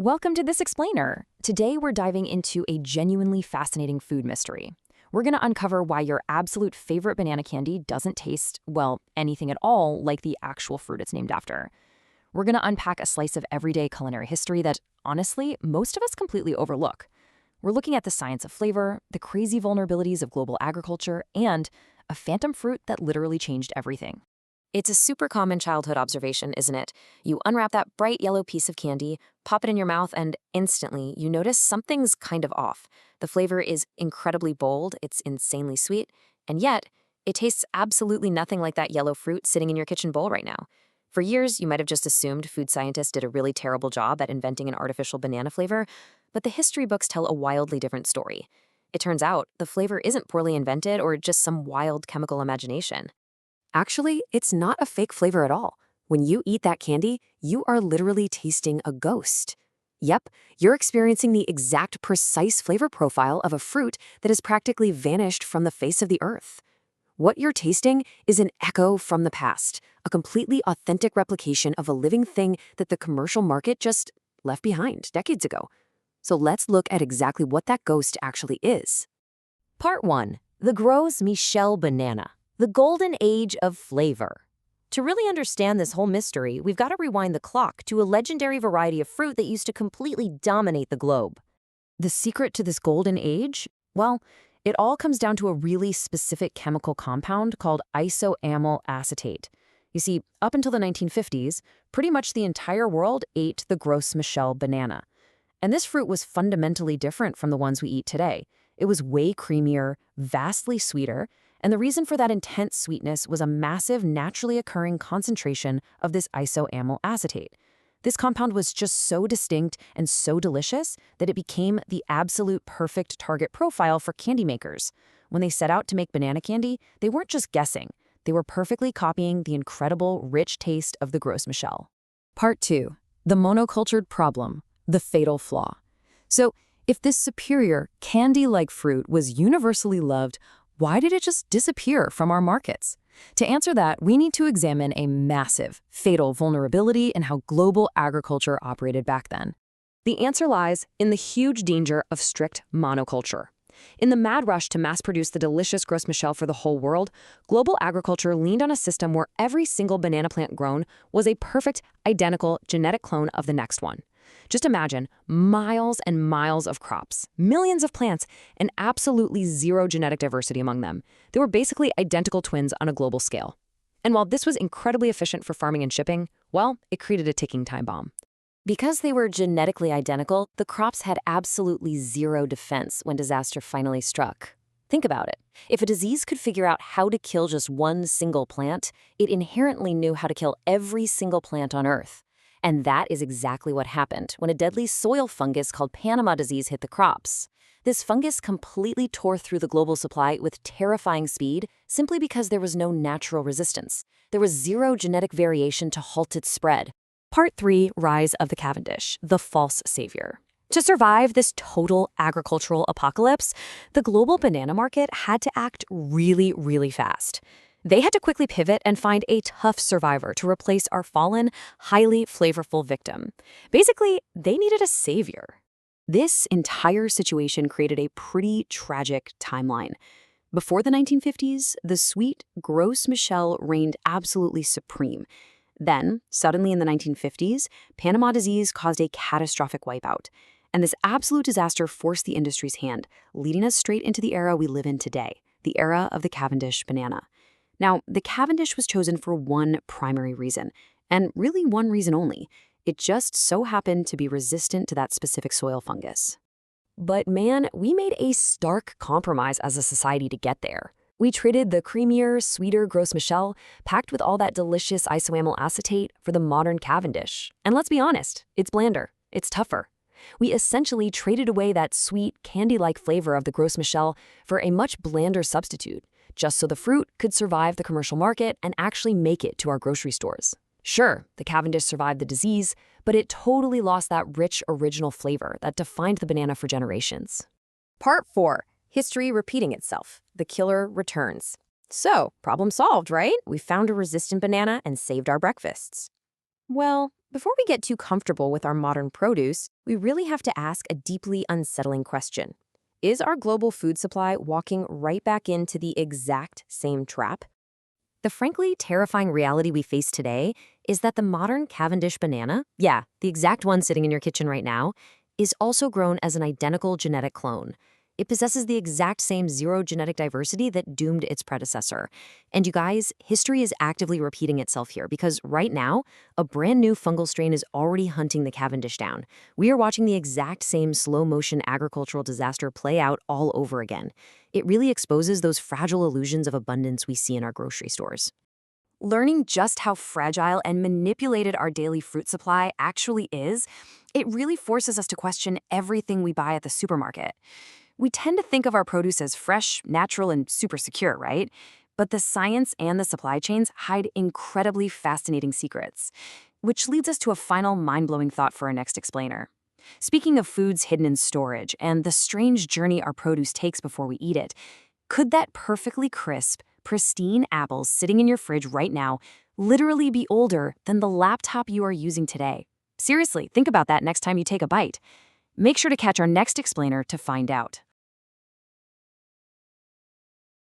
Welcome to This Explainer. Today we're diving into a genuinely fascinating food mystery. We're going to uncover why your absolute favorite banana candy doesn't taste, well, anything at all like the actual fruit it's named after. We're going to unpack a slice of everyday culinary history that, honestly, most of us completely overlook. We're looking at the science of flavor, the crazy vulnerabilities of global agriculture, and a phantom fruit that literally changed everything. It's a super common childhood observation, isn't it? You unwrap that bright yellow piece of candy, pop it in your mouth, and instantly you notice something's kind of off. The flavor is incredibly bold, it's insanely sweet, and yet it tastes absolutely nothing like that yellow fruit sitting in your kitchen bowl right now. For years, you might have just assumed food scientists did a really terrible job at inventing an artificial banana flavor, but the history books tell a wildly different story. It turns out the flavor isn't poorly invented or just some wild chemical imagination. Actually, it's not a fake flavor at all. When you eat that candy, you are literally tasting a ghost. Yep, you're experiencing the exact precise flavor profile of a fruit that has practically vanished from the face of the earth. What you're tasting is an echo from the past, a completely authentic replication of a living thing that the commercial market just left behind decades ago. So let's look at exactly what that ghost actually is. Part 1. The Gros Michel Banana, the golden age of flavor. To really understand this whole mystery, we've got to rewind the clock to a legendary variety of fruit that used to completely dominate the globe. The secret to this golden age? Well, it all comes down to a really specific chemical compound called isoamyl acetate. You see, up until the 1950s, pretty much the entire world ate the Gros Michel banana. And this fruit was fundamentally different from the ones we eat today. It was way creamier, vastly sweeter, and the reason for that intense sweetness was a massive naturally occurring concentration of this isoamyl acetate. This compound was just so distinct and so delicious that it became the absolute perfect target profile for candy makers. When they set out to make banana candy, they weren't just guessing. They were perfectly copying the incredible, rich taste of the Gros Michel. Part 2. The monocultured problem, the fatal flaw. So, if this superior, candy-like fruit was universally loved, why did it just disappear from our markets? To answer that, we need to examine a massive, fatal vulnerability in how global agriculture operated back then. The answer lies in the huge danger of strict monoculture. In the mad rush to mass-produce the delicious Gros Michel for the whole world, global agriculture leaned on a system where every single banana plant grown was a perfect, identical genetic clone of the next one. Just imagine miles and miles of crops, millions of plants, and absolutely zero genetic diversity among them. They were basically identical twins on a global scale. And while this was incredibly efficient for farming and shipping, well, it created a ticking time bomb. Because they were genetically identical, the crops had absolutely zero defense when disaster finally struck. Think about it. If a disease could figure out how to kill just one single plant, it inherently knew how to kill every single plant on Earth. And that is exactly what happened when a deadly soil fungus called Panama disease hit the crops. This fungus completely tore through the global supply with terrifying speed simply because there was no natural resistance. There was zero genetic variation to halt its spread. Part 3. Rise of the Cavendish, the false savior. To survive this total agricultural apocalypse, the global banana market had to act really, really fast. They had to quickly pivot and find a tough survivor to replace our fallen, highly flavorful victim. Basically, they needed a savior. This entire situation created a pretty tragic timeline. Before the 1950s, the sweet Gros Michel reigned absolutely supreme. Then, suddenly in the 1950s, Panama disease caused a catastrophic wipeout. And this absolute disaster forced the industry's hand, leading us straight into the era we live in today, the era of the Cavendish banana. Now, the Cavendish was chosen for one primary reason, and really one reason only. It just so happened to be resistant to that specific soil fungus. But man, we made a stark compromise as a society to get there. We traded the creamier, sweeter Gros Michel, packed with all that delicious isoamyl acetate, for the modern Cavendish. And let's be honest, it's blander, it's tougher. We essentially traded away that sweet, candy-like flavor of the Gros Michel for a much blander substitute, just so the fruit could survive the commercial market and actually make it to our grocery stores. Sure, the Cavendish survived the disease, but it totally lost that rich original flavor that defined the banana for generations. Part 4. History repeating itself. The killer returns. So, problem solved, right? We found a resistant banana and saved our breakfasts. Well, Before we get too comfortable with our modern produce, we really have to ask a deeply unsettling question. Is our global food supply walking right back into the exact same trap? The frankly terrifying reality we face today is that the modern Cavendish banana, yeah, the exact one sitting in your kitchen right now, is also grown as an identical genetic clone. It possesses the exact same zero genetic diversity that doomed its predecessor. And you guys, history is actively repeating itself here because right now, a brand new fungal strain is already hunting the Cavendish down. We are watching the exact same slow-motion agricultural disaster play out all over again. It really exposes those fragile illusions of abundance we see in our grocery stores. Learning just how fragile and manipulated our daily fruit supply actually is, it really forces us to question everything we buy at the supermarket. We tend to think of our produce as fresh, natural, and super secure, right? But the science and the supply chains hide incredibly fascinating secrets, which leads us to a final mind-blowing thought for our next explainer. Speaking of foods hidden in storage and the strange journey our produce takes before we eat it, could that perfectly crisp, pristine apples sitting in your fridge right now literally be older than the laptop you are using today? Seriously, think about that next time you take a bite. Make sure to catch our next explainer to find out.